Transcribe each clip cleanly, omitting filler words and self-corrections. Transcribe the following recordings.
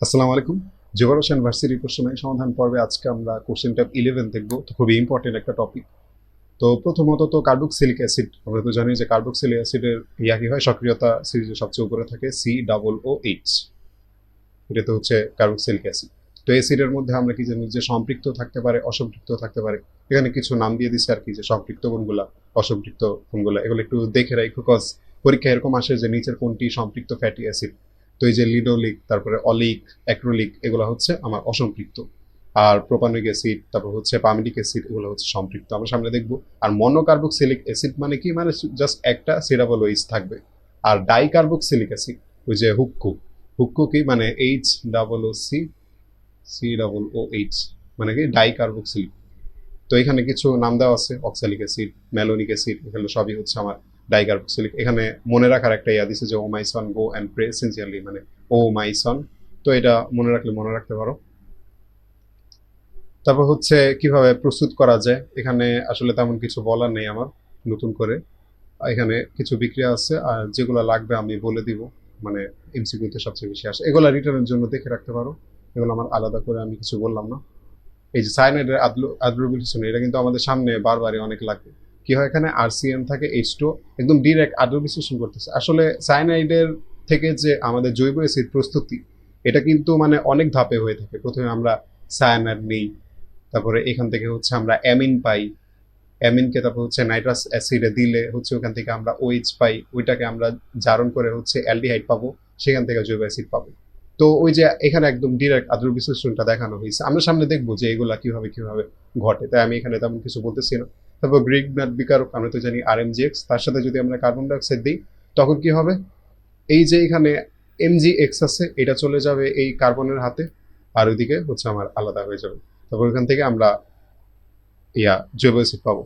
আসসালামু আলাইকুম। যুবরাজ university question bank সমাধান পর্বে আজকে আমরা কোশ্চেন ট্যাব 11 দেখব। তো খুবই ইম্পর্টেন্ট একটা টপিক। তো প্রথমত তো কার্বক্সিলিক অ্যাসিড, আমরা তো জানি যে কার্বক্সিলিক অ্যাসিডের কি হয়, সক্রিয়তা সিরিজের সবচেয়ে উপরে থাকে COOH। এটা তো হচ্ছে কার্বক্সিলিক অ্যাসিড। তো অ্যাসিডের মধ্যে আমরা কি জানি যে সম্পৃক্ত থাকতে পারে, অসম্পৃক্ত থাকতে পারে। এখানে কিছু নাম দিয়ে দিচ্ছে আর কি, যে সম্পৃক্ত কোনগুলা, অসম্পৃক্ত কোনগুলা, এগুলো একটু দেখে রাখো। কজ পরীক্ষা এরকম আসে যে নিচের কোনটি সম্পৃক্ত ফ্যাটি অ্যাসিড। তো এই যে লিনোলিক, তারপরে অলিক, অ্যাক্রোলিক, এগুলো হচ্ছে আমার অসম্পৃক্ত। আর প্রোপানিক অ্যাসিড, তারপর হচ্ছে পামিডিক অ্যাসিড, এগুলো হচ্ছে সম্পৃক্ত, আমরা সামনে দেখবো। আর মনোকার্বক্সিলিক অ্যাসিড মানে কি, মানে জাস্ট একটা সিরাবল ওইচ থাকবে। আর ডাইকার্বক্সিলিক অ্যাসিড, ওই যে হুক্কু, হুক্কু কি মানে HOOC, মানে কি ডাইকার্বক্সিলিক। তো এখানে কিছু নাম দেওয়া আছে, অক্সালিক অ্যাসিড, ম্যালোনিক অ্যাসিড, এগুলো সবই হচ্ছে আমার ডাইকার্বক্সিলিক। এখানে মনে রাখার একটা ইয়া দিছে যে ও মাই সন গো অ্যান্ড প্রে সিনসিয়ারলি, মানে ও মাই সন। তো এটা মনে রাখলে মনে রাখতে পারো। তারপর হচ্ছে কিভাবে প্রস্তুত করা যায়, এখানে আসলে তেমন কিছু বলার নেই আমার নতুন করে। এখানে কিছু বিক্রিয়া আছে আর যেগুলো লাগবে আমি বলে দিব, মানে এমসিকিউতে সবচেয়ে বেশি আসে, এগুলো রিটার্নের জন্য দেখে রাখতে পারো। এগুলো আমার আলাদা করে আমি কিছু বললাম না। এই যে সায়ানাইডের আদ্রবিলিশন, এটা কিন্তু আমাদের সামনে বারবারই অনেক লাগবে। কি হয়, এখানে RCN থাকে, H2O, একদম ডিরেক্ট আদ্রবিশ্লেষণ করতেছে। আসলে সায়ানাইডের থেকে যে আমাদের জৈব অ্যাসিড প্রস্তুতি, এটা কিন্তু মানে অনেক ধাপে হয়ে থাকে। প্রথমে আমরা সায়ানাইড নেই, তারপরে এখান থেকে হচ্ছে আমরা অ্যামিন পাই, অ্যামিনকে তারপর হচ্ছে নাইট্রাস অ্যাসিডে দিলে হচ্ছে ওখান থেকে আমরা OH পাই, ওইটাকে আমরা জারণ করে হচ্ছে অ্যালডিহাইড পাবো, সেখান থেকে জৈব অ্যাসিড পাবো। তো ওই যে এখানে একদম ডিরেক্ট আদ্র বিশ্লেষণটা দেখানো হয়েছে, আমরা সামনে দেখবো যে এগুলা কিভাবে কিভাবে ঘটে, তাই আমি এখানে তেমন কিছু বলতেছি না। তারপর গ্রিগনাট বিকারক, আমরা তো জানি RMGX, তার সাথে যদি আমরা কার্বন ডাইঅক্সাইড দিই, তখন কি হবে, এই যে এখানে MgX আছে, এটা চলে যাবে এই কার্বনের হাতে, আর ওইদিকে হচ্ছে আমার আলাদা হয়ে যাবে। তারপর ওখান থেকে আমরা জৈব অ্যাসিড পাবো।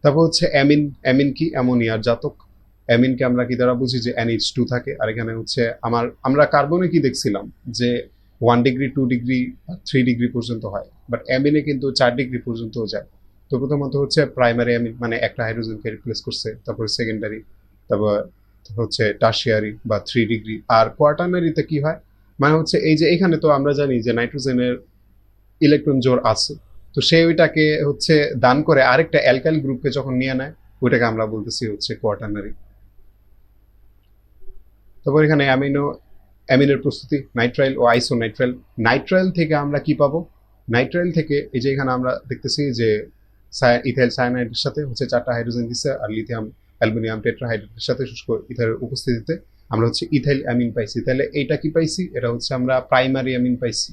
তারপর হচ্ছে অ্যামিন, অ্যামিন কি অ্যামোনিয়ার জাতক। অ্যামিনকে আমরা কি দ্বারা বুঝি, যে NH2 থাকে। আর এখানে হচ্ছে আমরা কার্বনে কি দেখছিলাম, যে 1 ডিগ্রি, 2 ডিগ্রি, 3 ডিগ্রি পর্যন্ত হয়, বাট অ্যামিনে কিন্তু 4 ডিগ্রি পর্যন্ত যায়। তো প্রথমত হচ্ছে প্রাইমারি অ্যামিন, মানে একটা হাইড্রোজেনকে রিপ্লেস করছে, তারপর সেকেন্ডারি, তারপর হচ্ছে টার্সিয়ারি বা 3 ডিগ্রি। আর কোয়াটার্নারিতে কি হয়, মানে হচ্ছে এই যে এখানে তো আমরা জানি যে নাইট্রোজেনের ইলেকট্রন জোড় আছে, তো সে ওইটাকে হচ্ছে দান করে আরেকটা অ্যালকাইল গ্রুপকে যখন নিয়ে নেয়, ওইটাকে আমরা বলতেছি হচ্ছে কোয়াটার্নারি। তারপর এখানে অ্যামিনের প্রস্তুতি, নাইট্রাইল ও আইসোনাইট্রাইল। নাইট্রাইল থেকে আমরা কি পাবো, নাইট্রাইল থেকে এই যে এখানে আমরা দেখতেছি যে ইথাইল সায়ানাইডের সাথে হচ্ছে 4টা হাইড্রোজেন দিচ্ছে, আর লিথিয়াম অ্যালুমিনিয়াম টেট্রাহাইড্রেটের সাথে শুষ্ক ইথাইলের উপস্থিতিতে আমরা হচ্ছে ইথাইল অ্যামিন পাইছি। তাহলে এইটা কি পাইছি, এটা হচ্ছে আমরা প্রাইমারি অ্যামিন পাইছি।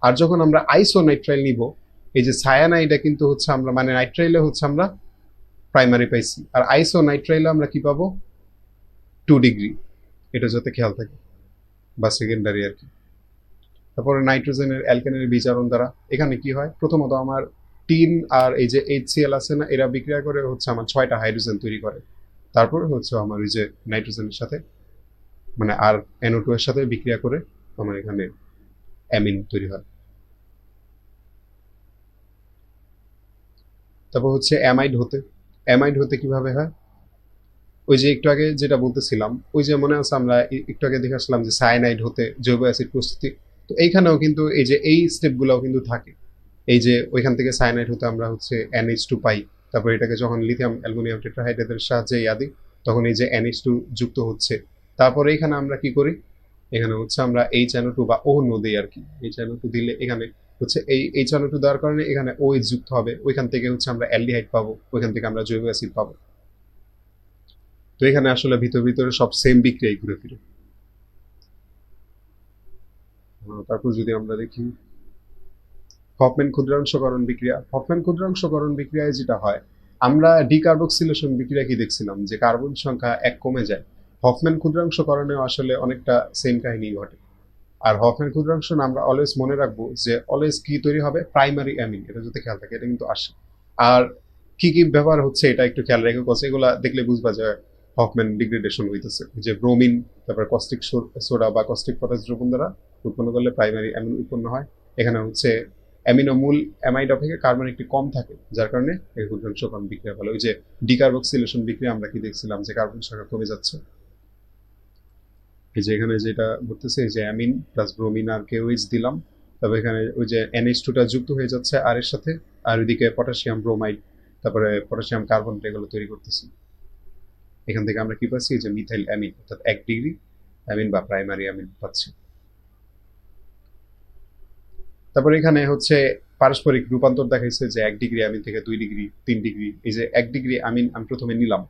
আর যখন আমরা আইসোনাইট্রাইল নিব, এই যে সায়ানাইডে কিন্তু হচ্ছে আমরা, মানে নাইট্রাইলে হচ্ছে আমরা প্রাইমারি পাইছি, আর আইসোনাইট্রাইলে আমরা কি পাবো, 2 ডিগ্রি। এটা যাতে খেয়াল থাকে, বা সেকেন্ডারি আর কি। তারপরে নাইট্রোজেনের অ্যালকেনের বিজারণ দ্বারা এখানে কি হয়, প্রথমত আমার টিন আর এই যে HCl আছে না, এরা বিক্রিয়া করে হচ্ছে আমার 6টা হাইড্রোজেন তৈরি করে। তারপর হচ্ছে আমার ওই যে নাইট্রোজেনের সাথে, মানে আর NO2 এর সাথে বিক্রিয়া করে আমার এখানে অ্যামিন তৈরি হয়। তারপর হচ্ছে অ্যামাইড হতে কিভাবে হয়, ওই যে একটু আগে যেটা বলতেছিলাম, ওই যে মনে আছে আমরা একটু আগে দেখে আসলাম যে সায়ানাইড হতে জৈব অ্যাসিড প্রস্তুতি। তো এইখানেও কিন্তু এই যে এই স্টেপগুলোও কিন্তু থাকে। এই যে ওইখান থেকে সায়ানাইড হতে আমরা হচ্ছে NH2 পাই, তারপর এটাকে যখন লিথিয়াম অ্যালুমিনিয়াম টেট্রাহাইড্রেটের সাহায্যে দিই, তখন এই যে NH2 যুক্ত হচ্ছে। তারপরে এখানে আমরা কি করি, এখানে হচ্ছে আমরা HNO2 বা ONO দিই আর কি। HNO2 দিলে এখানে হচ্ছে এই HNO2 দেওয়ার কারণে এখানে OH যুক্ত হবে, ওইখান থেকে হচ্ছে আমরা অ্যালডিহাইড পাবো, ওইখান থেকে আমরা জৈব অ্যাসিড পাবো। তো এখানে আসলে ভিতর ভিতরে সব সেম বিক্রিয়াই ঘুরে ফিরে। তারপর যদি আমরা দেখি হফম্যান ক্ষুদ্রাংশকরণ বিক্রিয়া, হফম্যান ক্ষুদ্রাংশকরণ বিক্রিয়ায় যেটা হয়, আমরা ডিকার্বক্সিলেশন বিক্রিয়া কি দেখছিলাম, যে কার্বন সংখ্যা 1 কমে যায়। হফম্যান ক্ষুদ্রাংশকরণেও আসলে অনেকটা সেম কাহিনী ঘটে। আর হফম্যান ক্ষুদ্রাংশন আমরা অলওয়েজ মনে রাখবো যে অলওয়েজ কি তৈরি হবে, প্রাইমারি অ্যামিন, এটা যদি খেয়াল থাকে, এটা কিন্তু আসে। আর কি কি ব্যবহার হচ্ছে এটা একটু খেয়াল রেখে, কছে এগুলা দেখলে বুঝবা যে হফম্যান ডিগ্রেডেশন হইতেছে, যে ব্রোমিন, তারপর কস্টিক সোডা বা কস্টিক পটাশ দ্রবণ দ্বারা উৎপন্ন করলে প্রাইমারি অ্যামিন উৎপন্ন হয়। এখানে হচ্ছে অ্যামিনো মূল অ্যামাইড অপেক্ষা কার্বন একটি কম থাকে, যার কারণে এই ক্ষুদ্রাংশকরণ বিক্রিয়া ভালো। ওই যে ডিকার্বক্সিলেশন বিক্রিয়া আমরা কি দেখছিলাম, যে কার্বন সংখ্যা কমে যাচ্ছে। এই যে এখানে যেটা ঘটতেছে, এই যে অ্যামিন প্লাস ব্রোমিন আর কেওএইচ দিলাম, তারপর এখানে ওই যে NH2টা যুক্ত হয়ে যাচ্ছে আর এর সাথে, আর ওইদিকে পটাশিয়াম ব্রোমাইড, তারপরে পটাশিয়াম কার্বন এগুলো তৈরি করতেছি। এখান থেকে আমরা কি পাচ্ছি, যে মিথাইল অ্যামিন, অর্থাৎ 1 ডিগ্রি অ্যামিন বা প্রাইমারি অ্যামিন পাচ্ছি। তারপরে এখানে হচ্ছে পারস্পরিক রূপান্তর দেখাইছে, যে 1 ডিগ্রি অ্যামিন থেকে 2 ডিগ্রি, 3 ডিগ্রি। এই যে 1 ডিগ্রি অ্যামিন আমি প্রথমে নিলাম,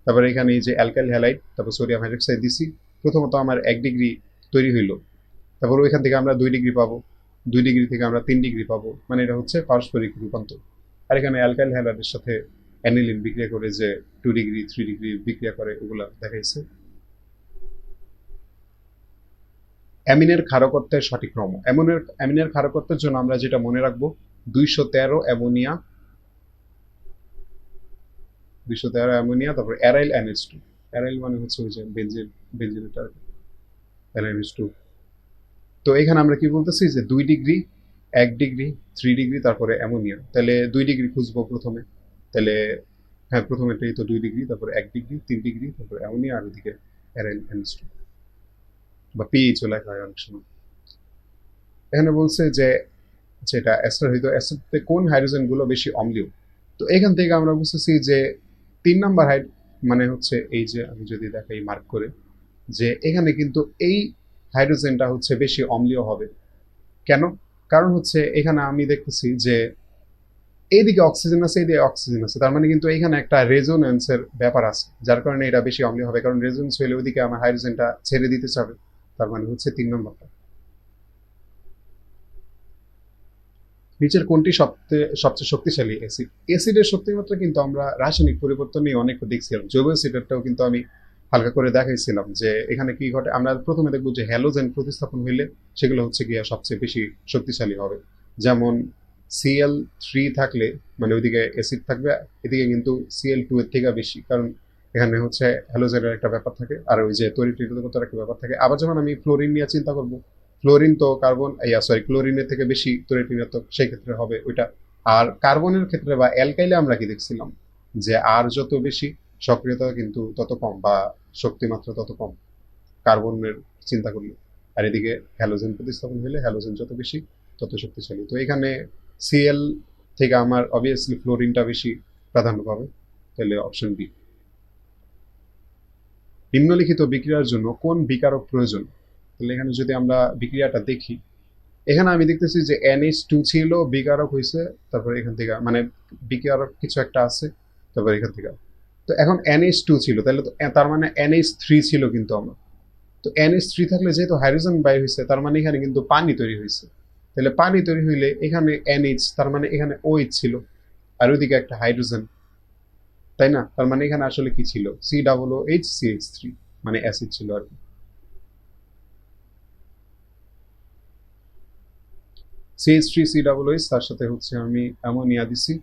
তারপরে এখানে এই যে অ্যালকাইল হ্যালাইড, তারপর সোডিয়াম হাইড্রোক্সাইড দিছি। প্রথমত আমার 1 ডিগ্রি তৈরি হইলো, তারপর ওইখান থেকে আমরা 2 ডিগ্রি পাবো, 2 ডিগ্রি থেকে আমরা 3 ডিগ্রি পাবো, মানে এটা হচ্ছে পারস্পরিক রূপান্তর। আর এখানে অ্যালকাইল হ্যালাইডের সাথে অ্যানিলিন বিক্রিয়া করে যে 2 ডিগ্রি 3 ডিগ্রি বিক্রিয়া করে, ওগুলা দেখাইছে। অ্যামিনের ক্ষারকত্বের সঠিক ক্রম, অ্যামিনের ক্ষারকত্বের জন্য আমরা যেটা মনে রাখবো, 213 অ্যামোনিয়া, 213 অ্যামোনিয়া, তারপর অ্যারাইল NH2। অ্যারাইল মানে হচ্ছে ওই যে বেঞ্জিনটা, NH2। তো এখানে আমরা কি বলতেছি, যে 2 ডিগ্রি, 1 ডিগ্রি, 3 ডিগ্রি, তারপরে অ্যামোনিয়া। তাহলে 2 ডিগ্রি খুঁজবো প্রথমে, তাহলে হ্যাঁ প্রথমেটাই তো 2 ডিগ্রি, তারপরে 1 ডিগ্রি, 3 ডিগ্রি, তারপরে অ্যামোনিয়া, আর ওদিকে অ্যারাইল NH2 বা পিএইচও লেখা হয় অনেক সময়। এখানে বলছে যে যেটা অ্যাস্টারহিত অ্যাসিডতে কোন হাইড্রোজেন গুলো বেশি অম্লীয়। তো এখান থেকে আমরা বুঝতেছি যে 3 নাম্বার মানে হচ্ছে এই যে আমি যদি দেখাই মার্ক করে, যে এখানে কিন্তু এই হাইড্রোজেনটা হচ্ছে বেশি অম্লীয় হবে। কেন? কারণ হচ্ছে এখানে আমি দেখতেছি যে এইদিকে অক্সিজেন আছে, এইদিকে অক্সিজেন আছে, তার মানে কিন্তু এখানে একটা রেজোনেন্সের ব্যাপার আছে, যার কারণে এটা বেশি অম্লীয় হবে। কারণ রেজোনেন্স হলে ওইদিকে আমার হাইড্রোজেনটা ছেড়ে দিতে চাবে, তার মানে হচ্ছে 3 নম্বরটা। নিচের কোনটি সবচেয়ে শক্তিশালী অ্যাসিড? অ্যাসিডের শক্তিমাত্রা কিন্তু আমরা রাসায়নিক পরিবর্তন নিয়ে অনেক দেখছিলাম, জৈব অ্যাসিডেরটাও কিন্তু আমি হালকা করে দেখাইছিলাম, যে এখানে কি ঘটে। আমরা প্রথমে দেখবো যে হ্যালোজেন প্রতিস্থাপন হইলে সেগুলো হচ্ছে গিয়া সবচেয়ে বেশি শক্তিশালী হবে। যেমন Cl3 থাকলে, মানে ওইদিকে অ্যাসিড থাকবে, এদিকে কিন্তু Cl2 এর থেকে বেশি, কারণ এখানে হচ্ছে হ্যালোজেনের একটা ব্যাপার থাকে, আর ওই যে তড়িৎ একটা ব্যাপার থাকে। আবার যখন আমি ফ্লোরিন নিয়ে চিন্তা করবো, ফ্লোরিন তো কার্বন, সরি, ক্লোরিনের থেকে বেশি তড়িৎ ঋণাত্মক, সেই ক্ষেত্রে হবে ওইটা। আর কার্বনের ক্ষেত্রে বা অ্যালকাইলে আমরা কি দেখছিলাম, যে আর যত বেশি সক্রিয়তা কিন্তু তত কম, বা শক্তিমাত্রা তত কম কার্বনের চিন্তা করলে। আর এদিকে হ্যালোজেন প্রতিস্থাপন হলে হ্যালোজেন যত বেশি তত শক্তিশালী। তো এখানে Cl থেকে আমার অবভিয়াসলি ফ্লোরিনটা বেশি প্রাধান্য পাবে, তাহলে অপশন বি। নিম্নলিখিত বিক্রিয়ার জন্য কোন বিকারক প্রয়োজন? তাহলে এখানে যদি আমরা বিক্রিয়াটা দেখি, এখানে আমি দেখতেছি যে NH2 ছিল, বিকারক হয়েছে, তারপর এখান থেকে মানে বিকারক কিছু একটা আছে, তারপর এখান থেকে। তো এখন NH2 ছিল, তাহলে তো তার মানে NH3 ছিল কিন্তু আমার। তো NH3 থাকলে যেহেতু হাইড্রোজেন বাইর হয়েছে, তার মানে এখানে কিন্তু পানি তৈরি হয়েছে। তাহলে পানি তৈরি হইলে এখানে NH, তার মানে এখানে OH ছিল, আর ওইদিকে একটা হাইড্রোজেন, তাই না? তার মানে এখানে আসলে কি ছিল, COOH, CH3, মানে অ্যাসিড ছিল আর কি। CH3COOH, তার সাথে হচ্ছে আমি অ্যামোনিয়া দিছি।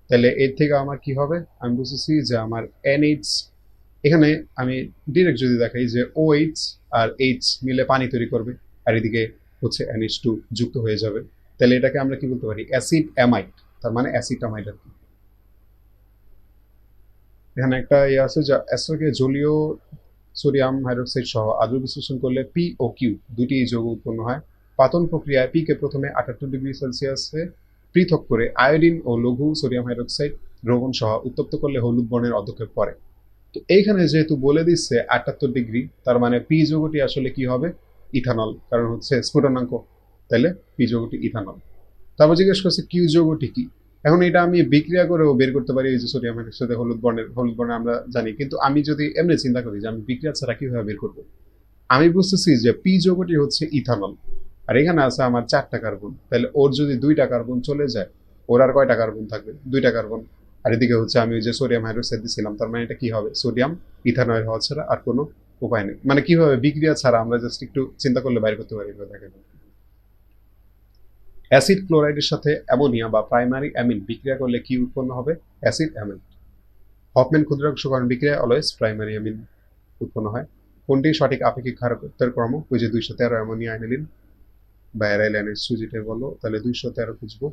তাহলে এর থেকে আমার কি হবে, আমি বুঝেছি যে আমার NH, এখানে আমি ডিরেক্ট যদি দেখাই যে OH আর H মিলে পানি তৈরি করবে, আর এদিকে হচ্ছে NH2 যুক্ত হয়ে যাবে। তাহলে এটাকে আমরা কি বলতে পারি, অ্যাসিড অ্যামাইড, তার মানে অ্যাসিড অ্যামাইড আর কি। এখানে একটা ইয়ে আছে, যা অ্যাস্টারকে জলীয় সোডিয়াম হাইড্রোক্সাইড সহ আদ্র বিশ্লেষণ করলে পি ও কিউ দুটি যৌগ উৎপন্ন হয়। পাতন প্রক্রিয়ায় পি কে প্রথমে 78 ডিগ্রি সেলসিয়াসে পৃথক করে আয়োডিন ও লঘু সোডিয়াম হাইড্রোক্সাইড দ্রবণ সহ উত্তপ্ত করলে হলুদ বর্ণের অধক্ষেপ পড়ে। তো এইখানে যেহেতু বলে দিচ্ছে 78 ডিগ্রি, তার মানে পি যৌগটি আসলে কি হবে, ইথানল, কারণ হচ্ছে স্ফুটনাঙ্ক। তাহলে পি যৌগটি ইথানল। তারপর জিজ্ঞেস করছে কিউ যৌগটি কি। এখন এটা আমি বিক্রিয়া করেও বের করতে পারি, এই যে সোডিয়াম হাইড্রোক্সাইডে হলুদ বর্ণের আমরা জানি, কিন্তু আমি যদি এমনি চিন্তা করি যে আমি বিক্রিয়া ছাড়া কিভাবে বের করবো, আমি বুঝতেছি যে পি যৌগটি হচ্ছে ইথানল, আর এখানে আছে আমার 4টা কার্বন, তাহলে ওর যদি 2টা কার্বন চলে যায়, ওর আর কয়টা কার্বন থাকবে, 2টা কার্বন। আর এদিকে হচ্ছে আমি ওই যে সোডিয়াম হাইড্রোক্সাইড দিছিলাম, তার মানে এটা কি হবে, সোডিয়াম ইথানয়েড হওয়া ছাড়া আর কোনো উপায় নেই। মানে কিভাবে বিক্রিয়া ছাড়া আমরা জাস্ট একটু চিন্তা করলে বাইর করতে পারি, দেখেন। অ্যাসিড ক্লোরাইডের সাথে অ্যামোনিয়া বা প্রাইমারি অ্যামিন বিক্রিয়া করলে কি উৎপন্ন হবে, অ্যাসিড অ্যামিন। হফম্যান ক্ষুদ্রাংশকরণ বিক্রিয়া অলওয়েজ প্রাইমারি অ্যামিন উৎপন্ন হয়। কোনটি সঠিক আপেক্ষিক ক্ষারকত্বের ক্রম, ওই যে 213 অ্যামোনিয়া আইনিলিন বা অ্যারাইল NH2 যেটা বলো, তাহলে 213 খুঁজবো,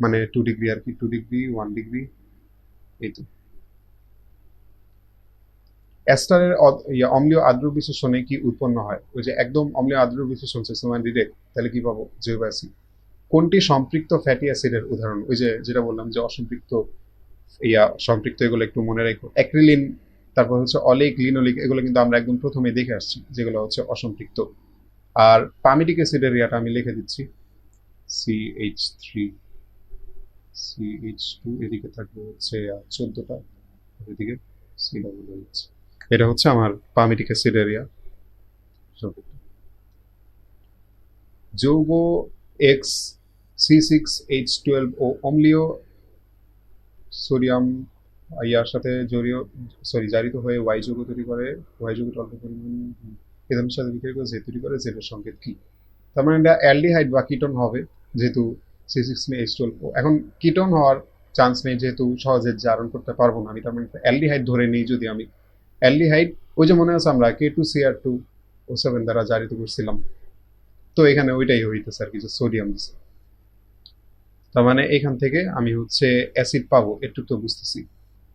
মানে 2 ডিগ্রি আর কি, 2 ডিগ্রি, 1 ডিগ্রি, এই তো। অ্যাস্টারের অম্লীয় আর্দ্র বিশেষণে কি উৎপন্ন হয়? ওই যে একদম অম্লীয় আর্দ্র বিশেষণ সিস্টেমান ডিরেক্ট, তাহলে কি পাবো? জৈব অ্যাসিড। কোনটি সম্পৃক্ত ফ্যাটি অ্যাসিডের উদাহরণ? ওই যে যেটা বললাম যে অসম্পৃক্ত সম্পৃক্ত, এগুলো একটু মনে রাখো। অ্যাক্রিলিন, তারপর হচ্ছে অলিক, লিনোলিক, এগুলো কিন্তু আমরা একদম প্রথমে দেখে আসছি যেগুলো হচ্ছে অসম্পৃক্ত। আর পামিটিক অ্যাসিডের ইয়াটা আমি লিখে দিচ্ছি, CH3, CH2, এদিকে থাকবে হচ্ছে 14টা, এদিকে COOH। এটা হচ্ছে আমার পামিটিক অ্যাসিডের ইয়া। যৌগ X C6H12 ও অম্লীয় সোডিয়াম ইয়ার সাথে জারিত হয়ে ওয়াই যৌগ তৈরি করে। ওয়াই যৌগটা অল্প পরিমাণ এদের সাথে বিক্রিয়া করে জেড তৈরি করে। জেডের সংকেত কি? তার মানে এটা অ্যালডিহাইড বা কিটোন হবে, যেহেতু C6H12। এখন কিটোন হওয়ার চান্স নেই, যেহেতু সহজে জারণ করতে পারবো না আমি। তার মানে অ্যালডিহাইড ধরে নিই যদি আমি। অ্যালডিহাইড, ওই যে মনে আছে আমরা K2Cr2O7 দ্বারা জারিত করছিলাম, তো এখানে ওইটাই হইতেছে আর কি, যে সোডিয়াম দিছে। তার মানে এখান থেকে আমি হচ্ছে অ্যাসিড পাবো, একটু তো বুঝতেছি।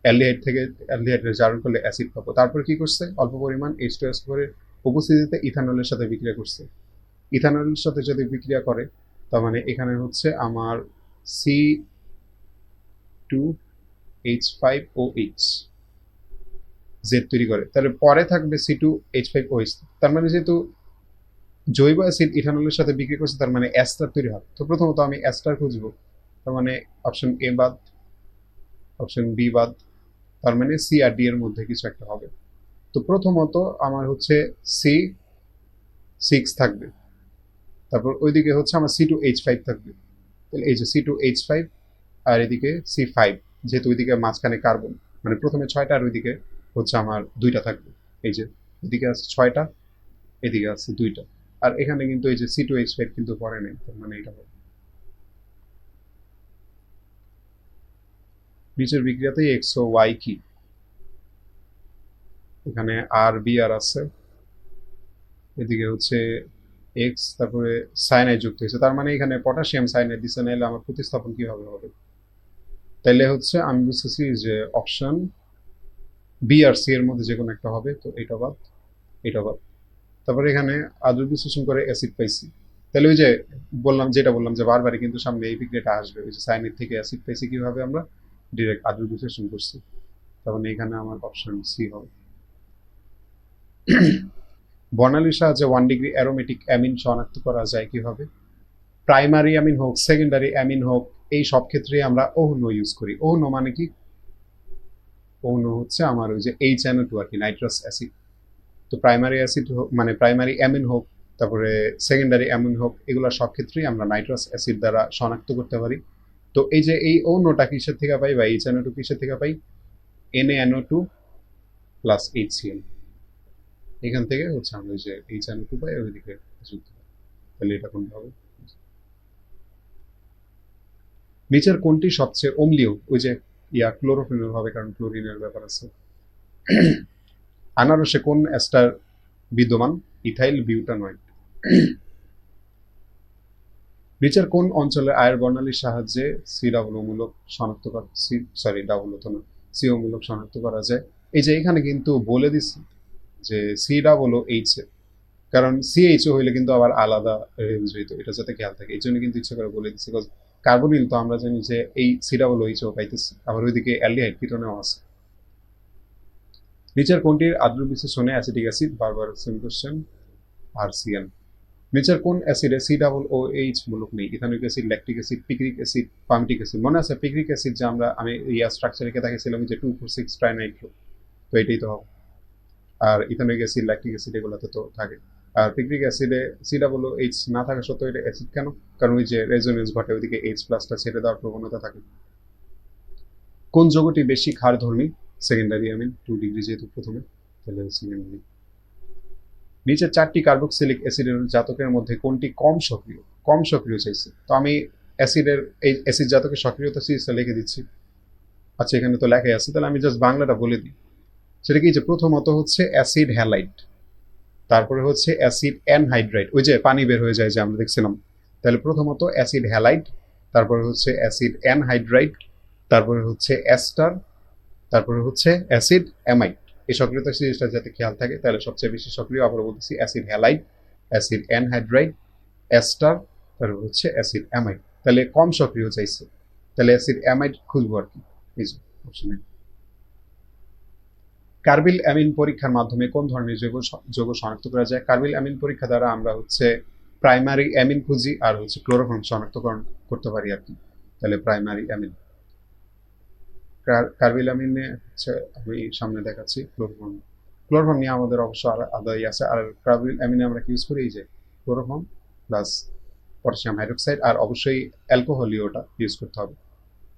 অ্যালডিহাইড থেকে অ্যালডিহাইডের জারণ করলে অ্যাসিড পাবো। তারপর কি করছে? অল্প পরিমাণ H2SO4 এর উপস্থিতিতে ইথানলের সাথে বিক্রিয়া করছে। ইথানলের সাথে যদি বিক্রিয়া করে, তার মানে এখানে হচ্ছে আমার C2H5OH জেড তৈরি করে। তাহলে পরে থাকবে C2H5OH। তার মানে যেহেতু জৈব অ্যাসিড ইথানলের সাথে বিক্রি করছে, তার মানে অ্যাস্টার তৈরি হবে। তো প্রথমত আমি অ্যাস্টার খুঁজবো। তার মানে অপশন এ বাদ, অপশন বি বাদ, তার মানে সি আর ডি এর মধ্যে কিছু একটা হবে। তো প্রথমত আমার হচ্ছে C6 থাকবে, তারপর ওইদিকে হচ্ছে আমার C2H5 থাকবে। তাহলে এই যে C2H5, আর এদিকে C5, যেহেতু ওইদিকে মাঝখানে কার্বন, মানে প্রথমে 6টা আর ওইদিকে হচ্ছে আমার 2টা থাকবে। এই যে এদিকে আছে 6টা, এদিকে আছে 2টা, আর এখানে কিন্তু এই যে C2H5 কিন্তু পরে নেই, তার মানে এটা হবে। নিচের বিক্রিয়াতে এক্স ও ওয়াই কি? এখানে আর বি আর আছে, এদিকে হচ্ছে এক্স, তারপরে সায়ানাইড যুক্ত হয়েছে, তার মানে এখানে পটাশিয়াম সায়ানাইড দিচ্ছে, নাহলে আমার প্রতিস্থাপন কিভাবে হবে? তাইলে হচ্ছে আমি বুঝতেছি যে অপশন বি আর সি এর মধ্যে যে কোনো একটা হবে। তো এটা বাদ, এটা বাদ। তারপরে এখানে আদ্র বিশ্লেষণ করে অ্যাসিড পাইছি। তাহলে ওই যে বললাম, যেটা বললাম যে বারবারই কিন্তু সামনে এই বিক্রিয়াটা আসবে, ওই যে সায়ানাইড থেকে অ্যাসিড পাইছি কিভাবে? আমরা ডিরেক্ট আদ্র বিশ্লেষণ করছি। তার মানে এখানে আমার অপশন সি হবে। বর্ণালীর সাহায্যে 1 ডিগ্রি অ্যারোমেটিক অ্যামিন শনাক্ত করা যায় কিভাবে? প্রাইমারি অ্যামিন হোক, সেকেন্ডারি অ্যামিন হোক, এই সব ক্ষেত্রে আমরা OH ইউজ করি। OH মানে কি? OH হচ্ছে আমার ওই যে HNO2 আর কি, নাইট্রাস অ্যাসিড। তো প্রাইমারি অ্যাসিড মানে প্রাইমারি অ্যামিন হোক, তারপরে সেকেন্ডারি অ্যামিন হোক, এগুলো সব ক্ষেত্রেই আমরা নাইট্রাস অ্যাসিড দ্বারা শনাক্ত করতে পারি। তো এই যে এই ONOটা কিসের থেকে পাই, বা HNO2 কিসের থেকে পাই? NaNO2 প্লাস HCl, এখান থেকে হচ্ছে আমরা ওই যে HNO2 পাই, ওইদিকে যুক্ত হয়। তাহলে এটা কোনটা হবে? নিচের কোনটি সবচেয়ে অম্লীয়? ওই যে ক্লোরোফিনল হবে, কারণ ক্লোরিনের ব্যাপার আছে। আনারসে কোন এস্টার বিদ্যমান? ইথাইল বিউটানয়েড। নিচের কোন অঞ্চলে আয়ের বর্ণালীর সাহায্যে সি ডাবল মূলক শনাক্ত করা, ডাবল হতো না, সিও মূলক শনাক্ত করা যায়? এই যে এখানে কিন্তু বলে দিচ্ছে যে সি ডাবল এইচ, কারণ সিএইচও হইলে কিন্তু আবার আলাদা রেঞ্জ হইতো, এটা যাতে খেয়াল থাকে, এই জন্য কিন্তু ইচ্ছা করে বলে দিচ্ছে। কার্বনিল তো আমরা জানি যে এই সি ডাবল এইচও পাইতেছি, আবার ওইদিকে অ্যালডিহাইড কিটোনেও আছে। নিচের কোনটির আদ্র বিশ্লেষণে অ্যাসিটিক অ্যাসিড? বারবার সেম কোশ্চেন, আরসিএন। নিচের কোন অ্যাসিডে সি ডাবল ও এইচ মূলক নেই? Ethanoic acid, lactic acid, picric acid, palmitic acid. মনে আছে পিক্রিক অ্যাসিড যে আমি স্ট্রাকচার রেখে দেখাইছিলাম যে 2,4,6 ট্রাইনাইট্রো, তো এটাই তো হবে। আর ইথানোইক অ্যাসিড, ল্যাকটিক অ্যাসিড এগুলোতে তো থাকে। আর পিক্রিক অ্যাসিডে সি ডাবল ও এইচ না থাকা সত্ত্বেও এটা অ্যাসিড কেন? কারণ ওই যে রেজোনেন্স ঘটে, ওইদিকে এইচ প্লাসটা ছেড়ে দেওয়ার প্রবণতা থাকে। কোন যৌগটি বেশি ক্ষারধর্মী? সেকেন্ডারি অ্যামিন, 2 ডিগ্রি যেহেতু প্রথমে, তাহলে সেকেন্ডারি। নিচের 4টি কার্বক্সিলিক অ্যাসিডের জাতকের মধ্যে কোনটি কম সক্রিয়? কম সক্রিয় চাইছে, তো আমি অ্যাসিডের এই অ্যাসিড জাতকের সক্রিয়তা সিরিজটা লিখে দিচ্ছি। আচ্ছা, এখানে তো লেখাই আছে, তাহলে আমি জাস্ট বাংলাটা বলে দিই। সেটা কি, যে প্রথমত হচ্ছে অ্যাসিড হ্যালাইড, তারপরে হচ্ছে অ্যাসিড অ্যানহাইড্রাইড, ওই যে পানি বের হয়ে যায় যে আমরা দেখছিলাম। তাহলে প্রথমত অ্যাসিড হ্যালাইড, তারপরে হচ্ছে অ্যাসিড অ্যানহাইড্রাইড, তারপরে হচ্ছে অ্যাস্টার, তারপরে হচ্ছে অ্যাসিড অ্যামাইড। এই সক্রিয়তা সিরিজটা যাতে খেয়াল থাকে, তাহলে সবচেয়ে বেশি সক্রিয় আবার বলতেছি acid halide, acid anhydride, ester, তারপর হচ্ছে অ্যাসিড অ্যামাইড। তাহলে কম সক্রিয় চাইছে, তাহলে অ্যাসিড অ্যামাইড খুঁজবো আর কি। এই যে অপশনে কার্বিল অ্যামিন পরীক্ষার মাধ্যমে কোন ধরনের যৌগ শনাক্ত করা যায়? কার্বিল অ্যামিন পরীক্ষা দ্বারা আমরা হচ্ছে প্রাইমারি অ্যামিন খুঁজি আর হচ্ছে ক্লোরোফর্ম শনাক্তকরণ করতে পারি আর কি। তাহলে প্রাইমারি অ্যামিন, কার্বিল অ্যামিনে হচ্ছে আমি সামনে দেখাচ্ছি ক্লোরোফর্ম। ক্লোরোফর্ম নিয়ে আমাদের অবশ্য আলাদাই আছে। আর কার্বিল অ্যামিনে আমরা কি ইউজ করি? এই যে ক্লোরোফর্ম প্লাস পটাশিয়াম হাইড্রোক্সাইড, আর অবশ্যই অ্যালকোহলই ওটা ইউজ করতে হবে,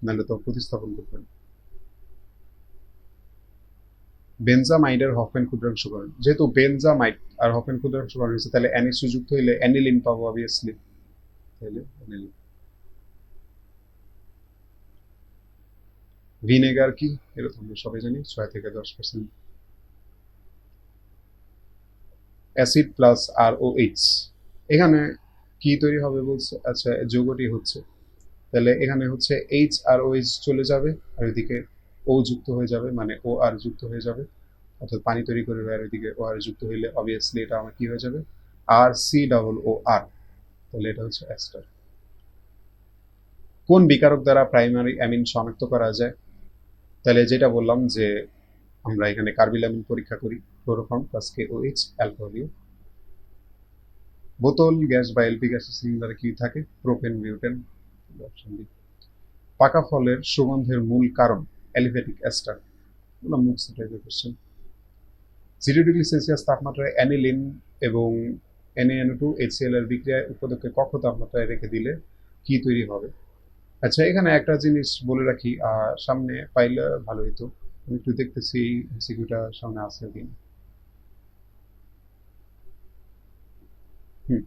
নাহলে তো প্রতিস্থাপন করতে হবে। বেনজামাইডের হফম্যান ক্ষুদ্রাংশকরণ, যেহেতু বেনজামাইড আর হফম্যান ক্ষুদ্রাংশকরণ হয়েছে, তাহলে NH2 যুক্ত হইলে অ্যানিলিন পাবো অবভিয়াসলি। তাহলে অ্যানিলিন। ভিনেগার কি? এটা তো আমরা সবাই জানি, 6 থেকে 10%। অ্যাসিড প্লাস ROH, এখানে কি তৈরি হবে বলছে? আচ্ছা, যৌগটি হচ্ছে, তাহলে এখানে হচ্ছে H আর OH চলে যাবে, আর ওইদিকে O যুক্ত হয়ে যাবে, মানে OR যুক্ত হয়ে যাবে, অর্থাৎ পানি তৈরি করবে, আর ওইদিকে OR যুক্ত হইলে অবভিয়াসলি এটা আমার কি হয়ে যাবে? RCOOR। তাহলে এটা হচ্ছে অ্যাস্টার। কোন বিকারক দ্বারা প্রাইমারি অ্যামিন শনাক্ত করা যায়? তাহলে যেটা বললাম যে আমরা এখানে কার্বিল অ্যামিন পরীক্ষা করি, ক্লোরোফর্ম প্লাস KOH অ্যালকোহলীয়। বোতল গ্যাস বা এলপি গ্যাসের সিলিন্ডারে কি থাকে? Propane, butane. Option D. পাকা ফলের সুগন্ধের মূল কারণ অ্যালিফ্যাটিক অ্যাস্টার। মুখস্থ টাইপের কোশ্চেন। 0°C তাপমাত্রায় অ্যানিলিন এবং NaNO2HCl এর বিক্রিয়ায় উৎপাদককে কক্ষ তাপমাত্রায় রেখে দিলে কি তৈরি হবে? আচ্ছা, এখানে একটা জিনিস বলে রাখি, সামনে পাইলে ভালো হইতো। আমি একটু দেখতেছি এমসিকিউটা সামনে আছে কিনা।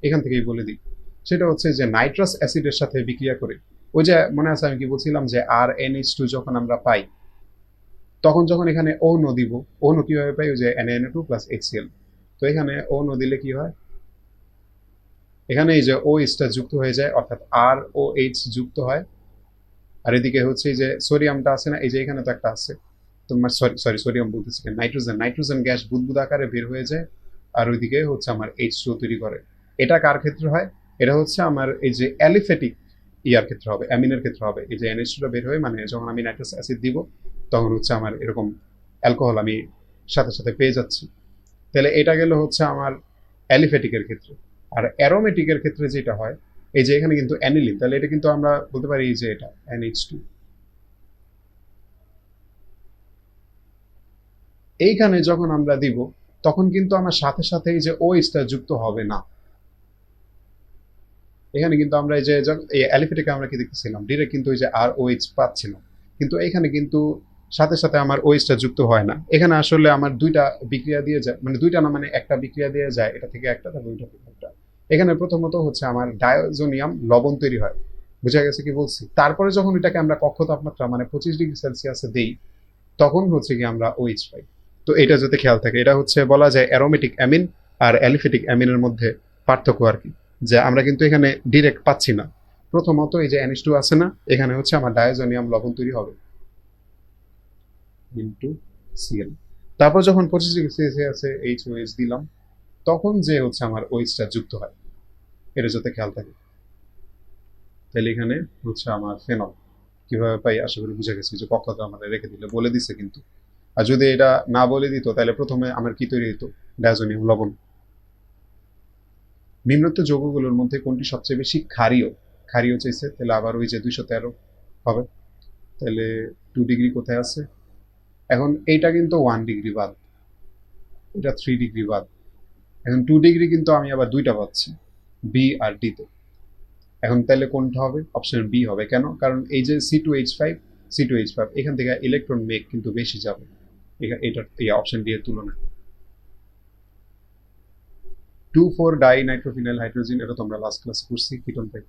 এখান থেকেই বলে দিই। সেটা হচ্ছে যে নাইট্রাস অ্যাসিডের সাথে বিক্রিয়া করে, ওই যে মনে আছে আমি কি বলছিলাম যে RNH2 যখন আমরা পাই, তখন যখন এখানে ONO দিব, ONO কিভাবে পাই? ওই যে NaNO2+HCl। তো এখানে ONO দিলে কি হয়? এখানে এই যে OH যুক্ত হয়ে যায়, অর্থাৎ ROH যুক্ত হয়। আর এদিকে হচ্ছে এই যে সোডিয়ামটা আছে না, এই যে এখানে তো একটা আছে, তোমার সরি সরি সোডিয়াম বলতেছি, নাইট্রোজেন, নাইট্রোজেন গ্যাস বুদবুদ আকারে বের হয়ে যায়, আর ওইদিকে হচ্ছে আমার H2O তৈরি করে। এটা কার ক্ষেত্রে হয়? এটা হচ্ছে আমার এই যে অ্যালিফ্যাটিক ইয়ার ক্ষেত্রে হবে, অ্যামিনের ক্ষেত্রে হবে। এই যে NH2 বের হয়ে, মানে যখন আমি নাইট্রাস অ্যাসিড দিব, তখন হচ্ছে আমার এরকম অ্যালকোহল আমি সাথে সাথে পেয়ে যাচ্ছি। তাহলে এটা গেল হচ্ছে আমার অ্যালিফ্যাটিকের ক্ষেত্রে। আর অ্যারোমেটিকের ক্ষেত্রে যেটা হয়, এই যে এখানে কিন্তু অ্যানিলিন, তাহলে এটা কিন্তু আমরা বলতে পারি যে এটা NH2। এইখানে যখন আমরা দিব, তখন কিন্তু আমার সাথে সাথে এই যে OH যুক্ত হবে না। এখানে কিন্তু আমরা এই যে এই অ্যালিফেটিকে আমরা কি দেখতেছিলাম, ডিরেক্ট কিন্তু ওই যে ROH পাচ্ছিলাম, কিন্তু এখানে কিন্তু সাথে সাথে আমার OH যুক্ত হয় না। এখানে আসলে আমার দুইটা বিক্রিয়া দিয়ে যায়, মানে দুইটা না, মানে একটা বিক্রিয়া দিয়ে যায়, এটা থেকে একটা, তারপর ওইটা থেকে একটা। এখানে প্রথমত হচ্ছে আমার ডায়োজোনিয়াম লবণ তৈরি হয়, বুঝা গেছে কি বলছি? তারপরে যখন এটাকে আমরা কক্ষ তাপমাত্রা মানে 25°C দেই, তখন হচ্ছে কি আমরা OH পাই। তো এটা যাতে খেয়াল থাকে, এটা হচ্ছে বলা যায় অ্যারোমেটিক অ্যামিন আর অ্যালিফেটিক অ্যামিনের মধ্যে পার্থক্য আর কি, যে আমরা কিন্তু এখানে ডিরেক্ট পাচ্ছি না। প্রথমত এই যে NH2 আছে না, এখানে হচ্ছে আমার ডায়োজোনিয়াম লবণ তৈরি হবে ইন্টু Cl। তারপর যখন 25°C HOH দিলাম, তখন যে হচ্ছে আমার OH যুক্ত হয়, এটা যাতে খেয়াল থাকে। তাহলে এখানে হচ্ছে আমার ফেনল কিভাবে পাই, আশা করি বুঝে গেছি, যে কক্ষটা আমার রেখে দিলে বলে দিছে কিন্তু। আর যদি এটা না বলে দিত, তাহলে প্রথমে আমার কি তৈরি হতো? ডায়োজোনিয়াম লবণ। নিম্নোক্ত যৌগগুলোর মধ্যে কোনটি সবচেয়ে বেশি ক্ষারীয়? ক্ষারীয় চাইছে, তাহলে আবার ওই যে 213 হবে। তাহলে 2 ডিগ্রি কোথায় আছে? এখন এইটা কিন্তু 1 ডিগ্রি বাদ, এটা 3 ডিগ্রি বাদ। এখন 2 ডিগ্রি কিন্তু আমি আবার দুইটা পাচ্ছি, বি আর ডি তে। এখন তাহলে কোনটা হবে? অপশন বি হবে। কেন? কারণ এই যে C2H5 এখান থেকে ইলেকট্রন মেক কিন্তু বেশি যাবে এটা এই অপশন ডি এর তুলনায়। 2,4-ডাই-নাইট্রোফিনাইল হাইড্রোজেন, এটা তোমরা লাস্ট ক্লাসে পড়ছি, কিটোন টাইপ।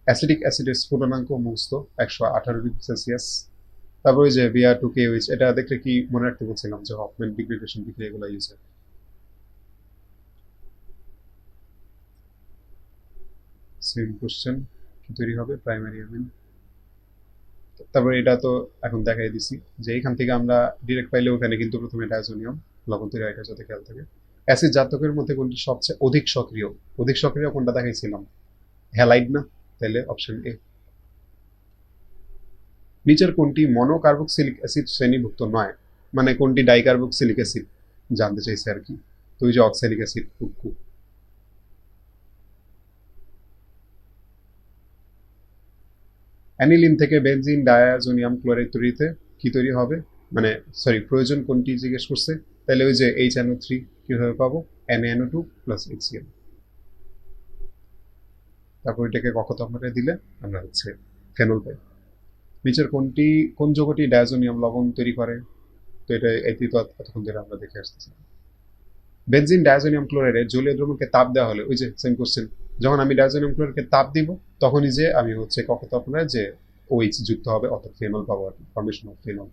অ্যাসিটিক অ্যাসিডের স্ফুটনাঙ্ক মুক্ত 118°C। তারপর ওই যে Br2KOH, এটা দেখলে কি মনে রাখতে বলছিলাম, যে হফম্যান ডিগ্রেডেশন বিক্রিয়া এগুলো ইউজ হয়। সেম কোশ্চেন, কি তৈরি হবে? Primary amine. তারপর এটা তো এখন দেখাই দিছি যে এখান থেকে আমরা ডিরেক্ট পাইলে ওখানে কিন্তু প্রথমে ডায়াজোনিয়াম লবণ তৈরি হয়, এটা যাতে খেয়াল থাকে। অ্যাসিড জাতকের মধ্যে কোনটি সবচেয়ে অধিক সক্রিয়? অধিক সক্রিয় কোনটা দেখাইছিলাম? হ্যালাইড না? তাহলে অপশন এ। নিচের কোনটি মনোকার্বক্সিলিক অ্যাসিড শ্রেণীভুক্ত নয়? মানে কোনটি ডাইকার্বক্সিলিক অ্যাসিড জানতে চাইছে আর কি। তো ওই যে অক্সালিক অ্যাসিড উক্কু। অ্যানিলিন থেকে বেনজিন ডায়াজোনিয়াম ক্লোরাইড তৈরিতে কি তৈরি হবে? মানে সরি, প্রয়োজন কোনটি জিজ্ঞেস করছে। তাহলে ওই যে HNO3 কিভাবে পাবো? NaNO2 plus HCl। তারপর এটাকে কক্ষতাপমাত্রায় দিলে আমরা হচ্ছে ফেনল পাই। নিচের কোন যৌগটি ডায়াজোনিয়াম লবণ তৈরি করে? তো এটা এটি তো এতক্ষণ ধরে আমরা দেখে আসতেছি। বেনজিন ডায়াজোনিয়াম ক্লোরাইডের জলীয় দ্রবণকে তাপ দেওয়া হলে, ওই যে সেম কোশ্চেন, যখন আমি ডায়াজোনিয়াম ক্লোরাইডকে তাপ দিব তখনই যে আমি হচ্ছে কক্ষতাপমাত্রায় যে OH যুক্ত হবে, অর্থাৎ ফেনল পাবো আর কি, ফর্মেশন অফ ফেনল।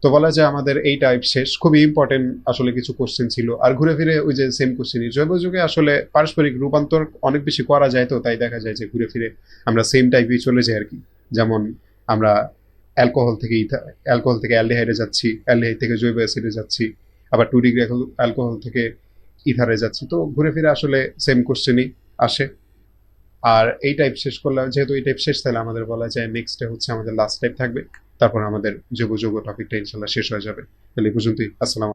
তো বলা যায় আমাদের এই টাইপ শেষ। খুবই ইম্পর্টেন্ট আসলে কিছু কোশ্চেন ছিল, আর ঘুরে ফিরে ওই যে সেম কোশ্চেনই। জৈব যুগে আসলে পারস্পরিক রূপান্তর অনেক বেশি করা যায়, তো তাই দেখা যায় যে ঘুরে ফিরে আমরা সেম টাইপই চলে যাই আর কি। যেমন আমরা অ্যালকোহল থেকে অ্যালডিহাইডে যাচ্ছি, অ্যালডিহাইড থেকে জৈব অ্যাসিডে যাচ্ছি, আবার 2 ডিগ্রি অ্যালকোহল থেকে ইথারে যাচ্ছি। তো ঘুরে ফিরে আসলে সেম কোশ্চেনই আসে। আর এই টাইপ শেষ করলাম, যেহেতু এই টাইপ শেষ, তাহলে আমাদের বলা যায় নেক্সটে হচ্ছে আমাদের লাস্ট টাইপ থাকবে। তারপর আমাদের জৈব যৌগ টপিকটা ইনশাল্লাহ শেষ হয়ে যাবে। তাহলে এই পর্যন্তই। আসসালাম।